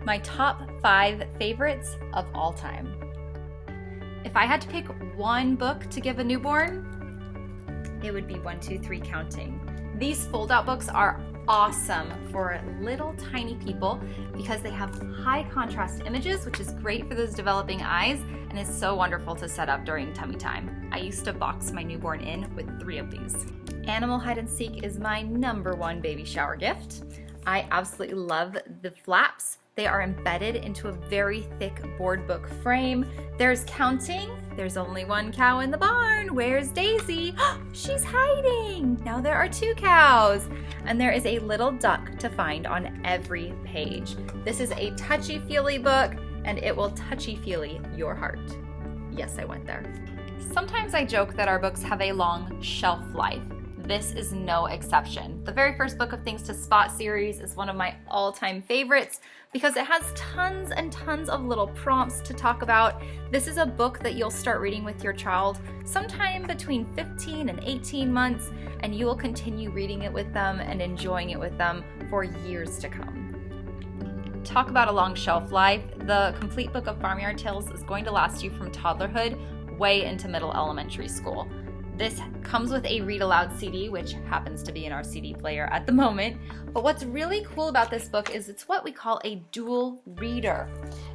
My top 5 favorites of all time. If I had to pick one book to give a newborn, it would be 1, 2, 3 Counting. These fold-out books are awesome for little tiny people because they have high contrast images, which is great for those developing eyes and is so wonderful to set up during tummy time. I used to box my newborn in with 3 of these. Animal Hide and Seek is my #1 baby shower gift. I absolutely love the flaps. They are embedded into a very thick board book frame. There's Counting. There's only 1 cow in the barn. Where's Daisy? She's hiding. Now there are 2 cows. And there is a little duck to find on every page. This is a touchy-feely book, and it will touchy-feely your heart. Yes, I went there. Sometimes I joke that our books have a long shelf life. This is no exception. The very first Book of Things to Spot series is one of my all-time favorites because it has tons and tons of little prompts to talk about. This is a book that you'll start reading with your child sometime between 15 and 18 months, and you will continue reading it with them and enjoying it with them for years to come. Talk about a long shelf life. The complete book of Farmyard Tales is going to last you from toddlerhood way into middle elementary school. This comes with a read aloud CD, which happens to be in our CD player at the moment. But what's really cool about this book is it's what we call a dual reader.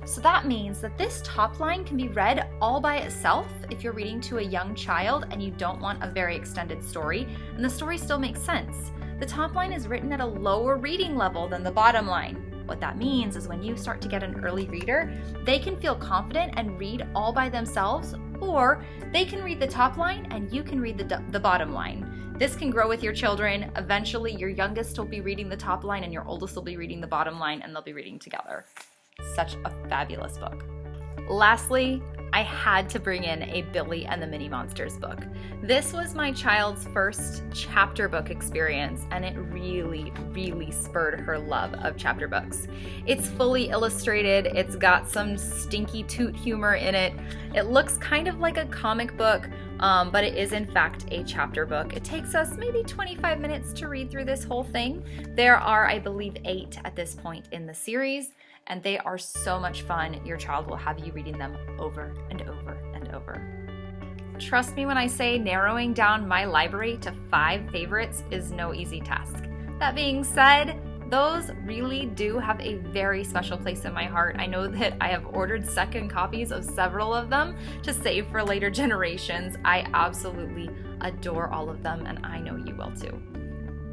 So that means that this top line can be read all by itself if you're reading to a young child and you don't want a very extended story, and the story still makes sense. The top line is written at a lower reading level than the bottom line. What that means is when you start to get an early reader, they can feel confident and read all by themselves, or they can read the top line and you can read the bottom line. This can grow with your children. Eventually, your youngest will be reading the top line and your oldest will be reading the bottom line, and they'll be reading together. Such a fabulous book. Lastly, I had to bring in a Billy and the Mini Monsters book. This was my child's first chapter book experience, and it really, really spurred her love of chapter books. It's fully illustrated, it's got some stinky toot humor in it. It looks kind of like a comic book, but it is in fact a chapter book. It takes us maybe 25 minutes to read through this whole thing. There are, I believe, 8 at this point in the series, and they are so much fun. Your child will have you reading them over and over and over. Trust me when I say narrowing down my library to 5 favorites is no easy task. That being said, those really do have a very special place in my heart. I know that I have ordered second copies of several of them to save for later generations. I absolutely adore all of them, and I know you will too.